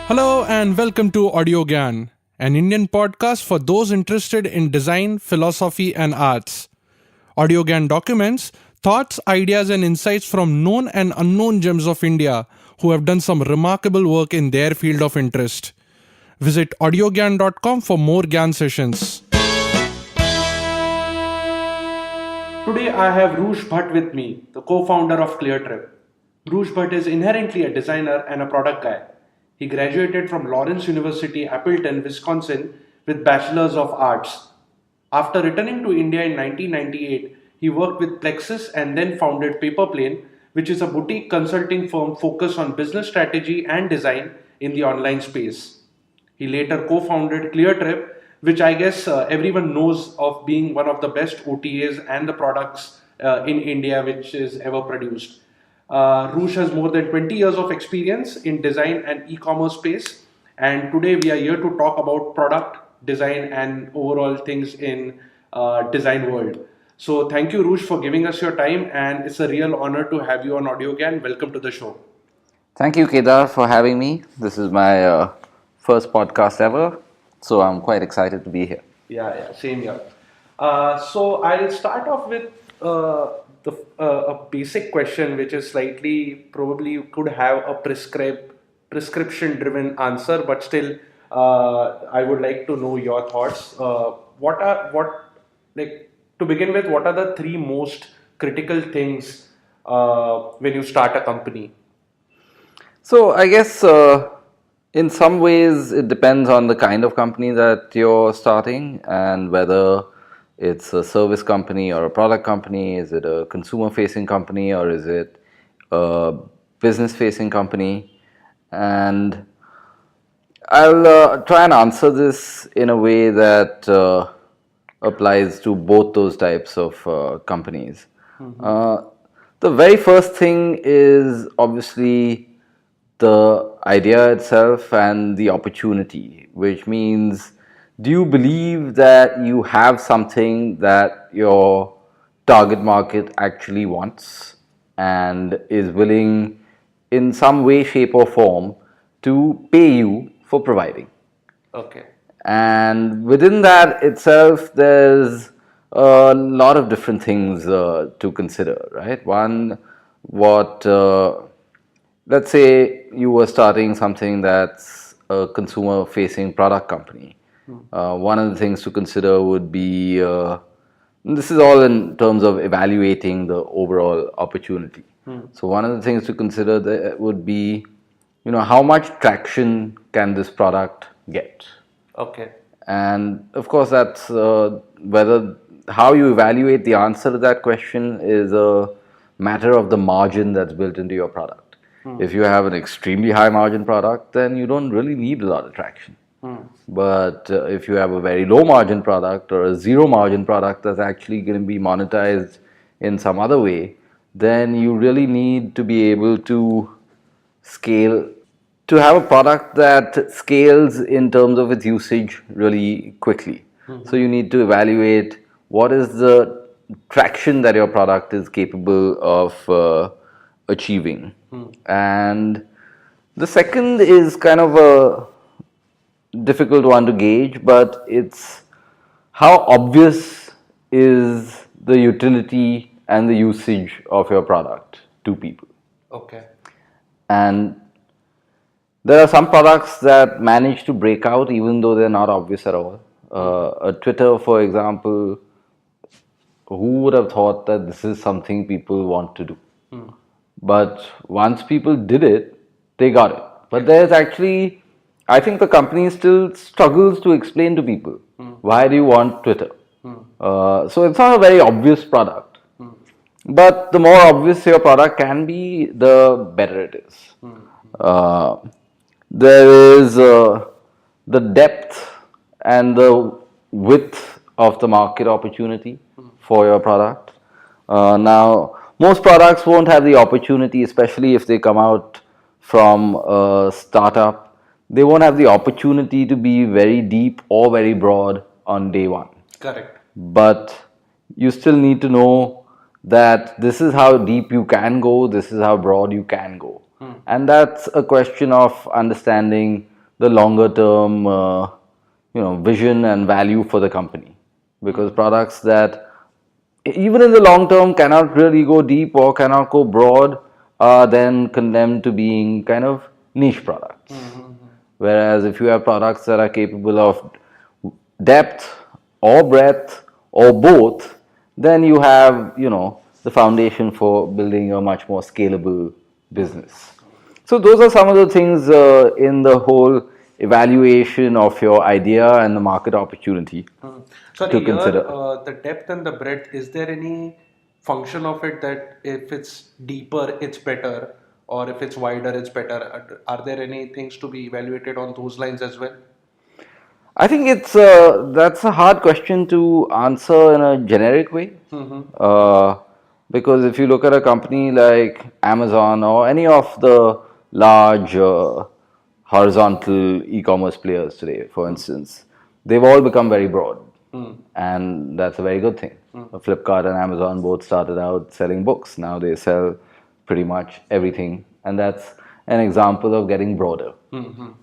Hello and welcome to Audio Gyan, an Indian podcast for those interested in design, philosophy, and arts. Audio Gyan documents thoughts, ideas, and insights from known and unknown gems of India who have done some remarkable work in their field of interest. Visit audiogyan.com for more Gyan sessions. Today I have Hrush Bhatt with me, the co-founder of Cleartrip. Hrush Bhatt is inherently a designer and a product guy. He graduated from Lawrence University, Appleton, Wisconsin with Bachelor of Arts. After returning to India in 1998, he worked with Plexus and then founded PaperPlane, which is a boutique consulting firm focused on business strategy and design in the online space. He later co-founded Cleartrip, which I guess everyone knows of being one of the best OTAs and the products in India which is ever produced. Hrush has more than 20 years of experience in design and e-commerce space, and today we are here to talk about product design and overall things in design world. So thank you, Hrush, for giving us your time, and it's a real honor to have you on Audio Gyan. Welcome to the show. Thank you, Kedar, for having me. This is my first podcast ever, so I'm quite excited to be here. Yeah, same here. So I'll start off with a basic question, which is slightly probably you could have a prescription-driven answer, but still, I would like to know your thoughts. To begin with, what are the three most critical things when you start a company? So I guess in some ways it depends on the kind of company that you're starting and whether it's a service company or a product company. Is it a consumer-facing company or is it a business-facing company? And I'll try and answer this in a way that applies to both those types of companies. The very first thing is obviously the idea itself and the opportunity, which means, do you believe that you have something that your target market actually wants and is willing in some way, shape or form to pay you for providing? Okay. And within that itself, there's a lot of different things to consider, right? One, let's say you were starting something that's a consumer-facing product company. One of the things to consider would be, this is all in terms of evaluating the overall opportunity. So one of the things to consider there would be, how much traction can this product get? Okay. And of course, that's how you evaluate the answer to that question is a matter of the margin that's built into your product. If you have an extremely high margin product, then you don't really need a lot of traction. But if you have a very low margin product or a zero margin product that's actually going to be monetized in some other way, then you really need to be able to scale, to have a product that scales in terms of its usage really quickly. So you need to evaluate what is the traction that your product is capable of achieving. And the second is kind of a difficult one to gauge, but it's how obvious is the utility and the usage of your product to people. Okay. And there are some products that manage to break out even though they're not obvious at all. A Twitter, for example, who would have thought that this is something people want to do? But once people did it, they got it. But there's actually, I think the company still struggles to explain to people, why do you want Twitter? So it's not a very obvious product. But the more obvious your product can be, the better it is. There is the depth and the width of the market opportunity for your product. Now, most products won't have the opportunity, especially if they come out from a startup. They won't have the opportunity to be very deep or very broad on day one. Correct. But you still need to know that this is how deep you can go, this is how broad you can go. And that's a question of understanding the longer term vision and value for the company, because products that even in the long term cannot really go deep or cannot go broad are then condemned to being kind of niche products. Whereas if you have products that are capable of depth or breadth or both, then you have, the foundation for building a much more scalable business. So those are some of the things in the whole evaluation of your idea and the market opportunity Sorry, to here consider. the depth and the breadth, is there any function of it that if it's deeper, it's better, or if it's wider, it's better? Are there any things to be evaluated on those lines as well? I think that's a hard question to answer in a generic way. Because if you look at a company like Amazon or any of the large horizontal e-commerce players today, for instance, they've all become very broad, and that's a very good thing. Flipkart and Amazon both started out selling books. Now they sell pretty much everything, and that's an example of getting broader.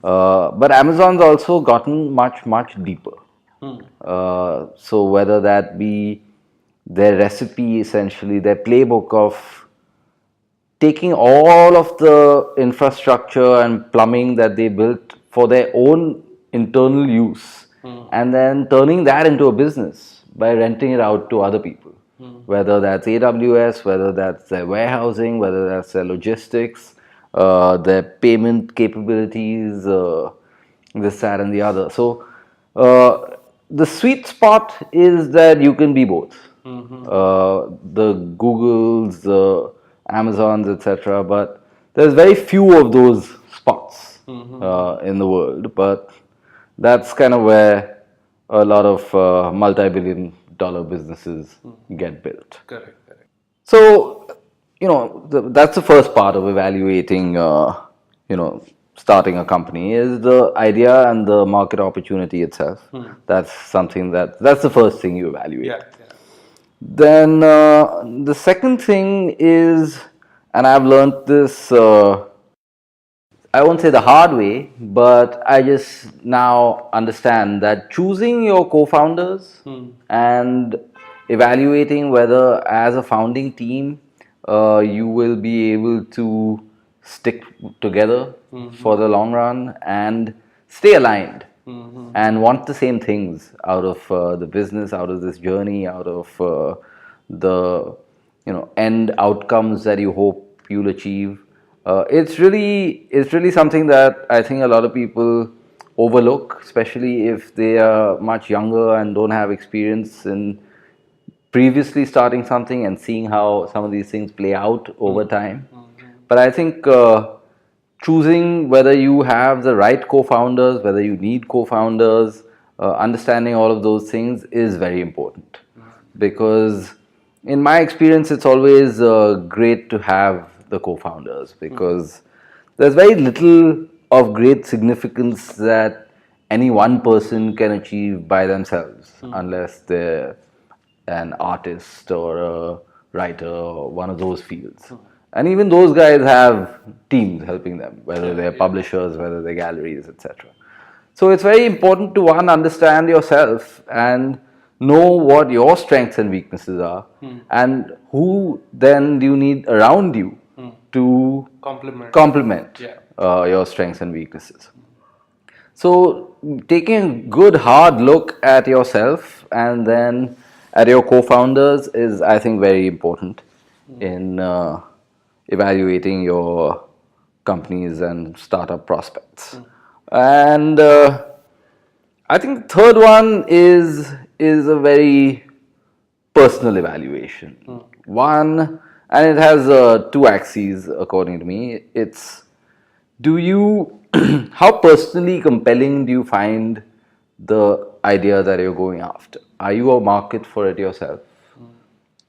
But Amazon's also gotten much deeper. So whether that be their recipe, essentially their playbook of taking all of the infrastructure and plumbing that they built for their own internal use and then turning that into a business by renting it out to other people, whether that's AWS, whether that's their warehousing, whether that's their logistics, their payment capabilities, this, that, and the other. So the sweet spot is that you can be both. The Googles, the Amazons, etc. But there's very few of those spots in the world. But that's kind of where a lot of multi-billion-dollar businesses get built. Correct. So, that's the first part of evaluating, starting a company is the idea and the market opportunity itself. That's that's the first thing you evaluate. Yeah. Then the second thing is, and I've learned this, I won't say the hard way, but I just now understand that choosing your co founders and evaluating whether, as a founding team, you will be able to stick together for the long run and stay aligned and want the same things out of the business, out of this journey, out of the end outcomes that you hope you'll achieve. It's really something that I think a lot of people overlook, especially if they are much younger and don't have experience in previously starting something and seeing how some of these things play out over time. But I think choosing whether you have the right co-founders, whether you need co-founders, understanding all of those things is very important. Because in my experience, it's always great to have the co-founders, because there's very little of great significance that any one person can achieve by themselves, unless they're an artist or a writer or one of those fields. And even those guys have teams helping them, whether they're publishers, whether they're galleries, etc. So it's very important to, one, understand yourself and know what your strengths and weaknesses are, and who then do you need around you to complement your strengths and weaknesses. So taking a good hard look at yourself and then at your co-founders is, I think, very important in evaluating your companies and startup prospects. And I think the third one is a very personal evaluation. One, and it has two axes according to me. It's, do you how personally compelling do you find the idea that you're going after? Are you a market for it yourself?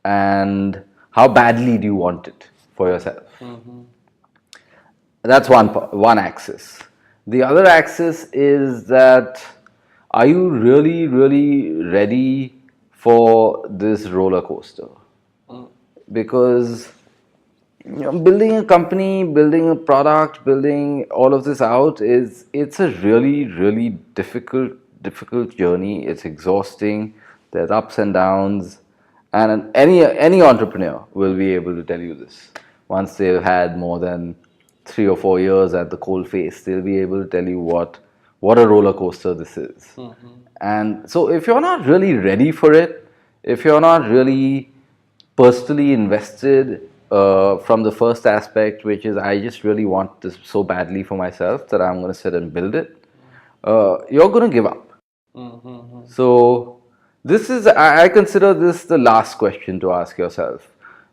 And how badly do you want it for yourself? That's one axis. The other axis is that, are you really ready for this roller coaster? Because building a company, building a product, building all of this out it's a really, really difficult journey. It's exhausting. There's ups and downs, and any entrepreneur will be able to tell you this. Once they've had more than 3 or 4 years at the coal face, they'll be able to tell you what a roller coaster this is. And so, if you're not really ready for it, if you're not really personally invested from the first aspect, which is I just really want this so badly for myself that I'm going to sit and build it, you're going to give up. So this is, I consider this the last question to ask yourself,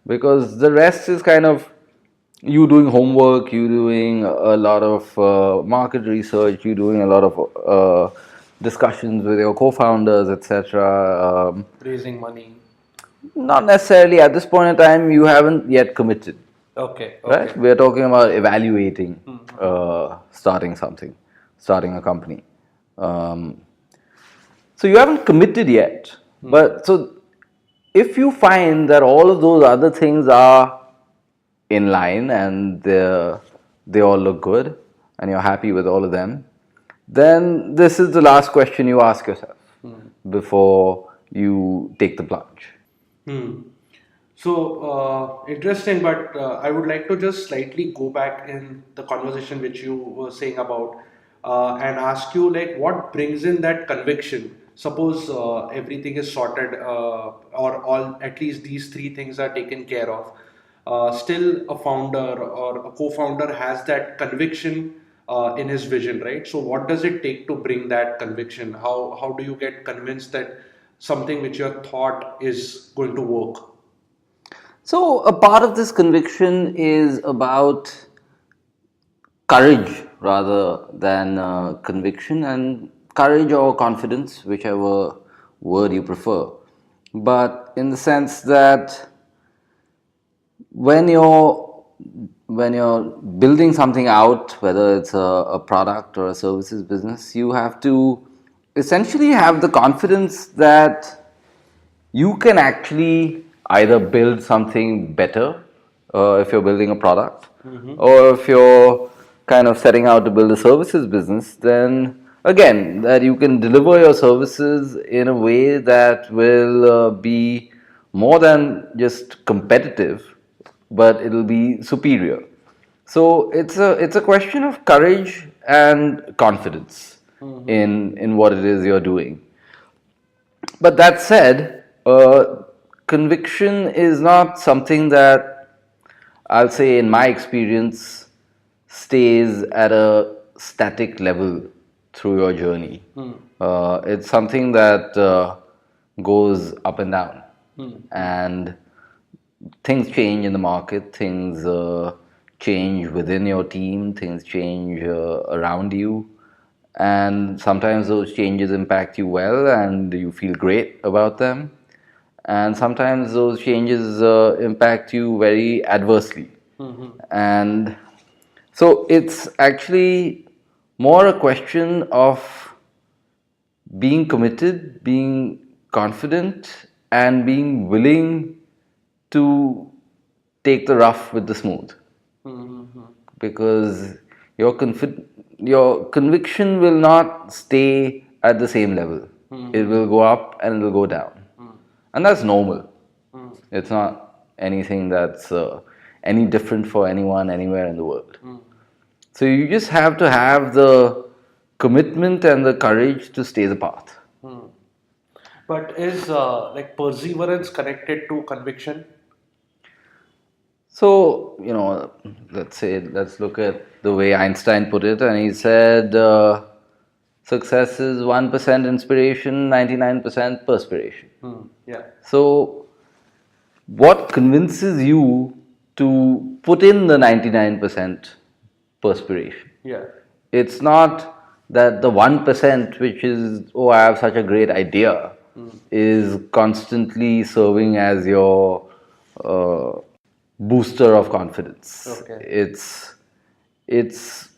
because the rest is kind of you doing homework, you doing a lot of market research, you doing a lot of discussions with your co-founders, etc. Raising money. Not necessarily. At this point in time, you haven't yet committed. Okay. Right? We're talking about evaluating, starting a company. So you haven't committed yet. But so if you find that all of those other things are in line and they all look good and you're happy with all of them, then this is the last question you ask yourself before you take the plunge. So interesting, but I would like to just slightly go back in the conversation which you were saying about and ask you like what brings in that conviction. Suppose everything is sorted or all at least these three things are taken care of. Still, a founder or a co-founder has that conviction in his vision, right? So, what does it take to bring that conviction? How do you get convinced that something which you have thought is going to work? So a part of this conviction is about courage rather than conviction, and courage or confidence, whichever word you prefer. But in the sense that when you're building something out, whether it's a product or a services business, you have to essentially have the confidence that you can actually either build something better if you're building a product, or if you're kind of setting out to build a services business, then again, that you can deliver your services in a way that will be more than just competitive, but it'll be superior. So it's a question of courage and confidence in what it is you're doing. But that said, conviction is not something that I'll say, in my experience, stays at a static level through your journey. It's something that goes up and down, and things change in the market, things change within your team, things change around you, and sometimes those changes impact you well and you feel great about them, and sometimes those changes impact you very adversely. And so it's actually more a question of being committed, being confident, and being willing to take the rough with the smooth. Because your conviction will not stay at the same level. It will go up and it will go down. And that's normal. It's not anything that's any different for anyone anywhere in the world. So you just have to have the commitment and the courage to stay the path. But is like perseverance connected to conviction? So, let's look at the way Einstein put it, and he said success is 1% inspiration, 99% perspiration. Yeah. So, what convinces you to put in the 99% perspiration? Yeah. It's not that the 1%, which is, oh, I have such a great idea, is constantly serving as your booster of confidence. Okay. It's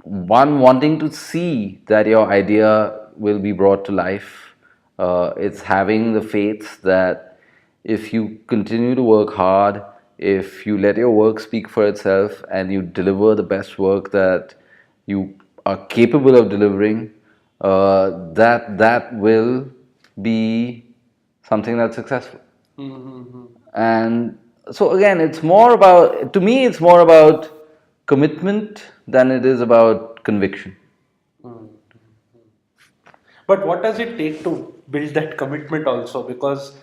one wanting to see that your idea will be brought to life. It's having the faith that if you continue to work hard, if you let your work speak for itself and you deliver the best work that you are capable of delivering, that will be something that's successful. And so again, it's more about, to me, it's more about commitment than it is about conviction. But what does it take to build that commitment also? Because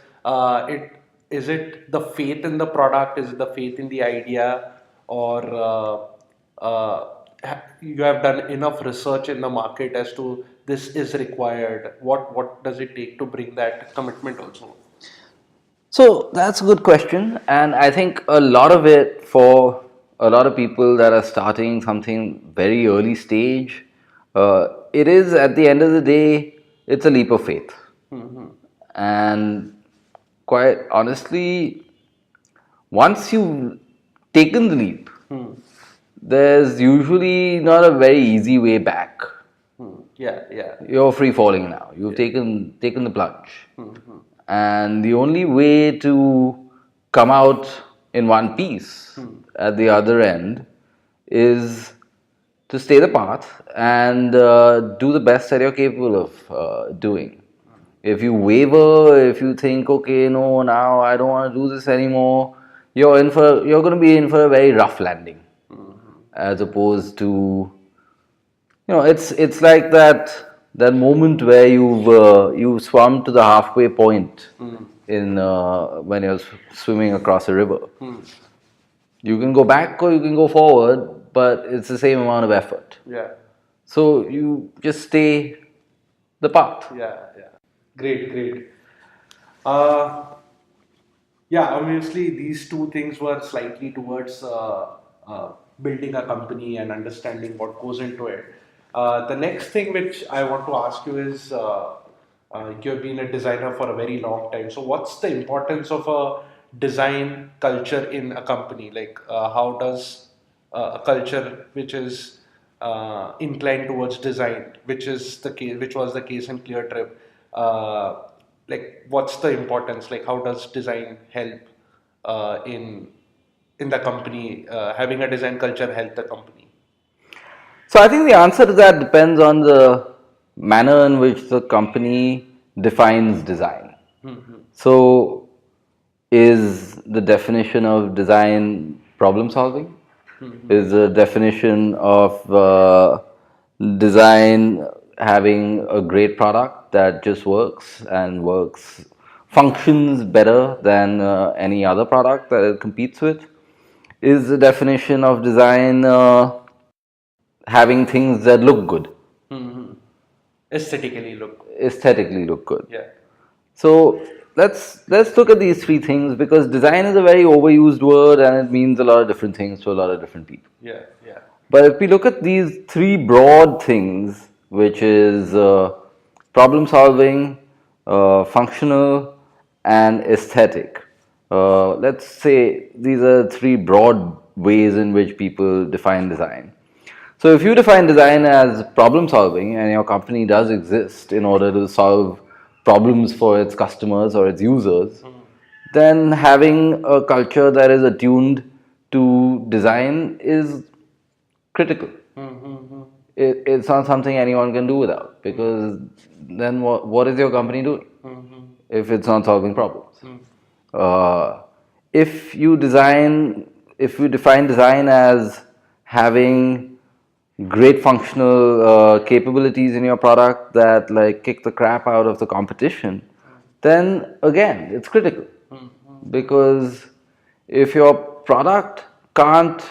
it is it the faith in the product, is it the faith in the idea, or you have done enough research in the market as to this is required? What does it take to bring that commitment also? So that's a good question, and I think a lot of it for a lot of people that are starting something very early stage, it is at the end of the day, it's a leap of faith. And quite honestly, once you've taken the leap, there's usually not a very easy way back. Yeah, yeah. You're free falling now. You've taken the plunge. And the only way to come out in one piece at the other end is to stay the path and do the best that you're capable of doing. If you waver, if you think, okay, no, now I don't want to do this anymore, you're going to be in for a very rough landing, as opposed to, it's like that moment where you've swum to the halfway point in when you're swimming across a river. You can go back or you can go forward, but it's the same amount of effort. Yeah. So you just stay the path. Yeah, yeah. Great, great. Uh, yeah, obviously these two things were slightly towards building a company and understanding what goes into it. The next thing which I want to ask you is you have been a designer for a very long time. So, what's the importance of a design culture in a company? Like, how does a culture which is inclined towards design, which is the case, which was the case in Cleartrip, like what's the importance? Like, how does design help in the company? Having a design culture help the company? So I think the answer to that depends on the manner in which the company defines design. So is the definition of design problem solving? Is the definition of design having a great product that just works and functions better than any other product that it competes with? Is the definition of design having things that look good, Aesthetically look good. Yeah. So let's look at these three things, because design is a very overused word and it means a lot of different things to a lot of different people. Yeah, yeah. But if we look at these three broad things, which is problem solving, functional, and aesthetic, let's say these are three broad ways in which people define design. So if you define design as problem solving, and your company does exist in order to solve problems for its customers or its users, then having a culture that is attuned to design is critical. It's not something anyone can do without, because then what is your company doing if it's not solving problems? If you define design as having great functional capabilities in your product that like kick the crap out of the competition, then again it's critical, because if your product can't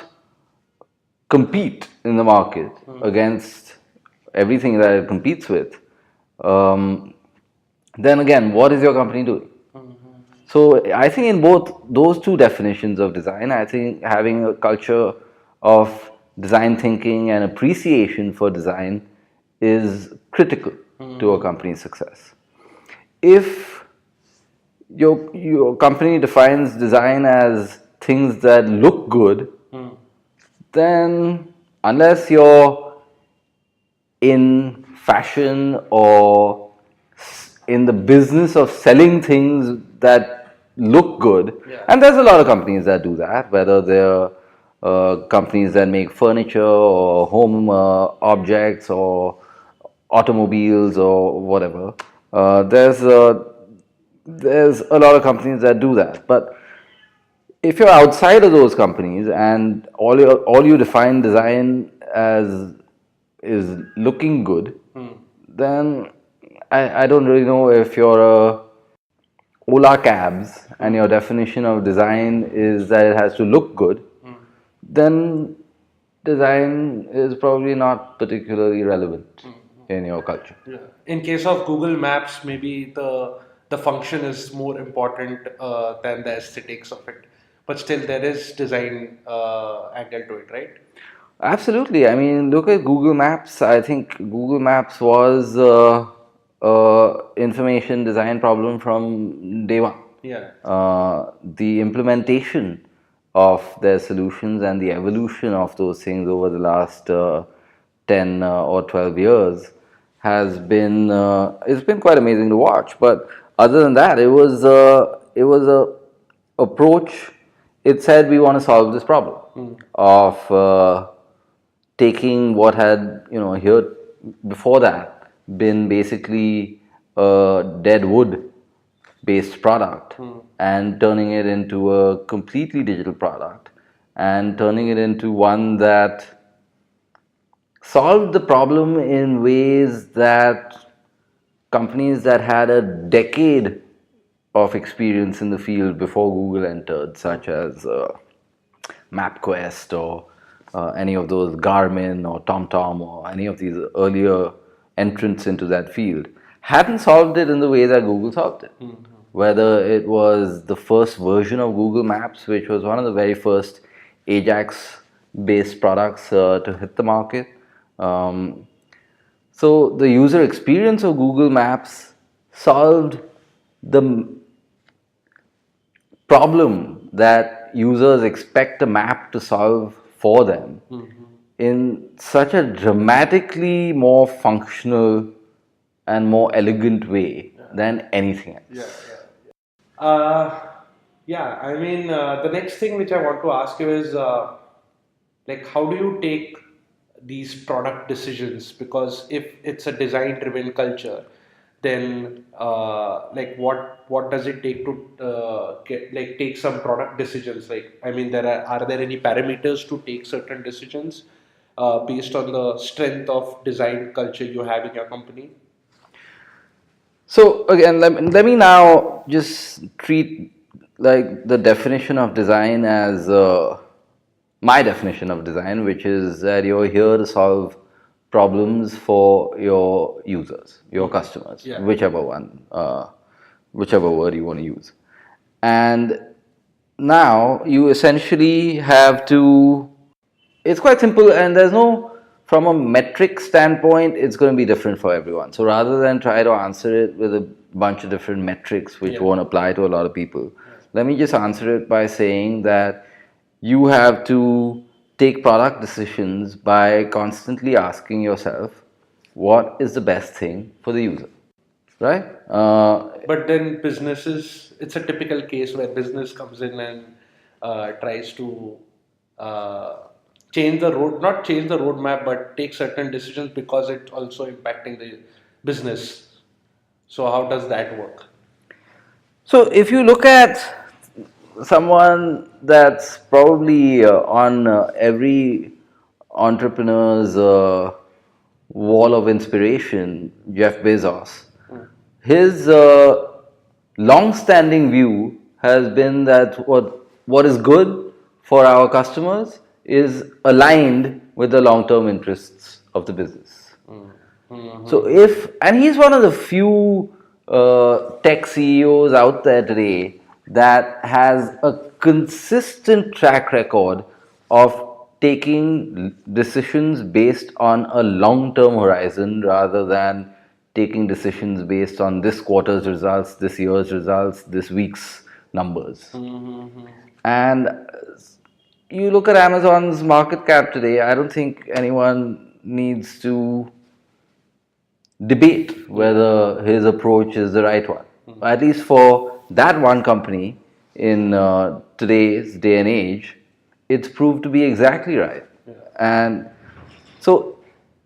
compete in the market against everything that it competes with, then again, what is your company doing? So I think in both those two definitions of design, I think having a culture of design thinking and appreciation for design is critical to a company's success. If your company defines design as things that look good, then unless you're in fashion or in the business of selling things that look good. Yeah. And there's a lot of companies that do that, whether they're companies that make furniture or home objects or automobiles or whatever. There's a lot of companies that do that. But if you're outside of those companies and all you define design as is looking good, then I don't really know if you're a Ola cabs and your definition of design is that it has to look good, then design is probably not particularly relevant in your culture. Yeah. In case of Google Maps, maybe the function is more important than the aesthetics of it, but still there is design angle to it, right? Absolutely. I mean, look at Google Maps. I think Google Maps was information design problem from day one. Yeah. The implementation of their solutions and the evolution of those things over the last 10 or 12 years has been it's been quite amazing to watch. But other than that, it was a approach. It said we want to solve this problem of taking what had here before that been basically a dead wood based product and turning it into a completely digital product and turning it into one that solved the problem in ways that companies that had a decade of experience in the field before Google entered, such as MapQuest or any of those Garmin or TomTom or any of these earlier entrants into that field, hadn't solved it in the way that Google solved it. Whether it was the first version of Google Maps, which was one of the very first Ajax-based products to hit the market. So the user experience of Google Maps solved the problem that users expect a map to solve for them in such a dramatically more functional and more elegant way than anything else. I mean, the next thing which I want to ask you is like, how do you take these product decisions? Because if it's a design-driven culture, then like what does it take to take some product decisions? Like, I mean, are there any parameters to take certain decisions based on the strength of design culture you have in your company? So again, let me now just treat like the definition of design as my definition of design, which is that you're here to solve problems for your users, your customers, Yeah. whichever one, whichever word you want to use. And now you essentially have to, it's quite simple, and there's no, from a metric standpoint, it's going to be different for everyone. So rather than try to answer it with a bunch of different metrics which won't apply to a lot of people, let me just answer it by saying that you have to take product decisions by constantly asking yourself, what is the best thing for the user, right? But then businesses, it's a typical case where business comes in and tries to not change the roadmap, but take certain decisions because it's also impacting the business. So how does that work? So if you look at someone that's probably on every entrepreneur's wall of inspiration, Jeff Bezos, his long-standing view has been that what is good for our customers is aligned with the long-term interests of the business. So and he's one of the few tech CEOs out there today that has a consistent track record of taking decisions based on a long-term horizon rather than taking decisions based on this quarter's results, this year's results, this week's numbers. And you look at Amazon's market cap today, I don't think anyone needs to debate whether his approach is the right one. At least for that one company, in today's day and age, it's proved to be exactly right. And so,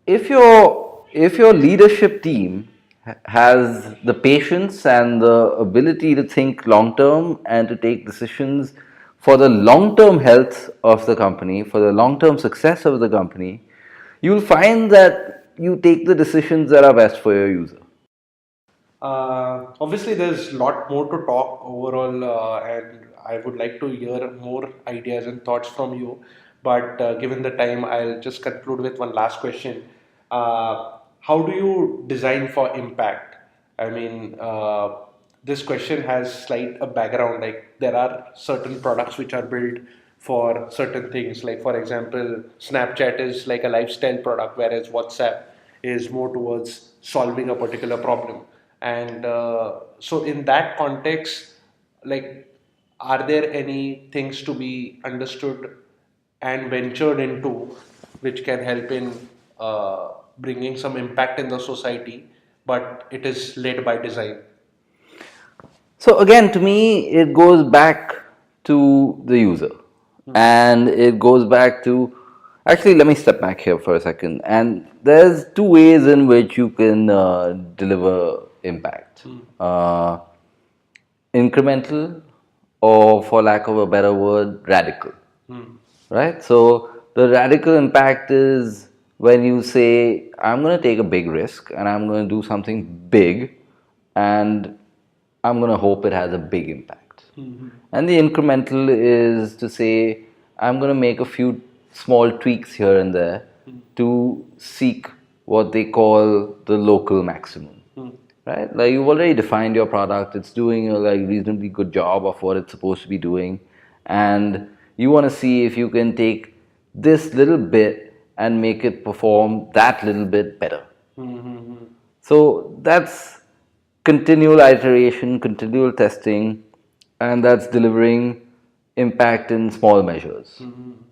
if your leadership team has the patience and the ability to think long term and to take decisions for the long term health of the company, for the long term success of the company, you'll find that you take the decisions that are best for your user. Obviously, there's a lot more to talk overall, and I would like to hear more ideas and thoughts from you. But given the time, I'll just conclude with one last question. How do you design for impact? I mean, this question has slight a background. Like there are certain products which are built for certain things. Like for example, Snapchat is like a lifestyle product, whereas WhatsApp is more towards solving a particular problem. And so, in that context, like, are there any things to be understood and ventured into which can help in bringing some impact in the society, but it is led by design? So again, to me, it goes back to the user, and it goes back to. Actually, let me step back here for a second. And there's two ways in which you can deliver impact: incremental, or for lack of a better word, radical. Right? So the radical impact is when you say, I'm going to take a big risk and I'm going to do something big, and I'm going to hope it has a big impact. And the incremental is to say, I'm going to make a few small tweaks here and there to seek what they call the local maximum. Right? Like you've already defined your product, it's doing a like reasonably good job of what it's supposed to be doing, and you want to see if you can take this little bit and make it perform that little bit better. So that's continual iteration, continual testing, and that's delivering impact in small measures.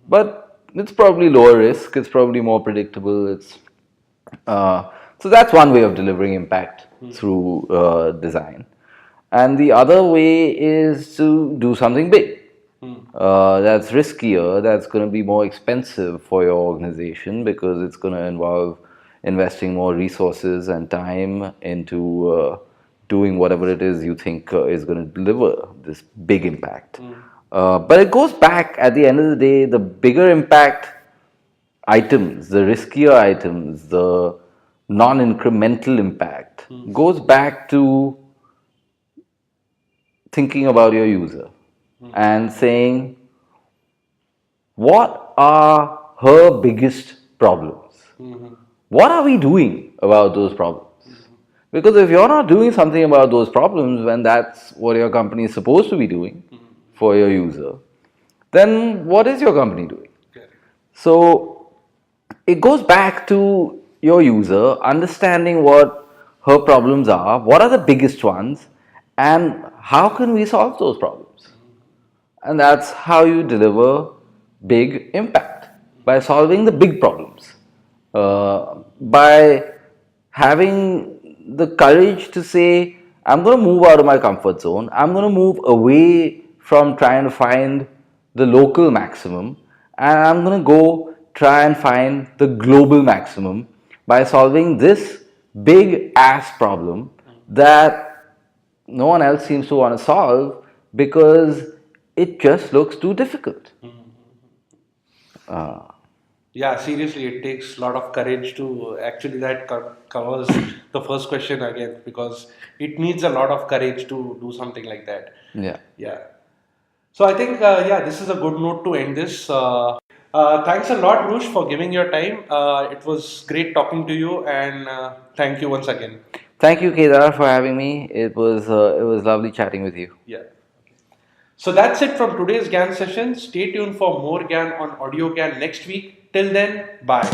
But it's probably lower risk, it's probably more predictable. So that's one way of delivering impact through design. And the other way is to do something big. That's riskier, that's going to be more expensive for your organization because it's going to involve investing more resources and time into doing whatever it is you think is going to deliver this big impact. But it goes back at the end of the day, the bigger impact items, the riskier items, the non incremental impact goes back to thinking about your user and saying, what are her biggest problems? What are we doing about those problems? Because if you're not doing something about those problems when that's what your company is supposed to be doing for your user, then what is your company doing? So it goes back to your user understanding what her problems are, what are the biggest ones, and how can we solve those problems. And that's how you deliver big impact, by solving the big problems, by having the courage to say, I'm going to move out of my comfort zone, I'm going to move away from trying to find the local maximum, and I'm going to go try and find the global maximum by solving this big ass problem that no one else seems to want to solve because it just looks too difficult. Yeah, seriously, it takes a lot of courage to actually that covers the first question again because it needs a lot of courage to do something like that. Yeah. Yeah. So I think yeah, this is a good note to end this. Thanks a lot, Rush, for giving your time. It was great talking to you, and thank you once again. Thank you, Kedar, for having me. It was lovely chatting with you. Yeah. So that's it from today's GAN session. Stay tuned for more GAN on Audio GAN next week. Till then, bye.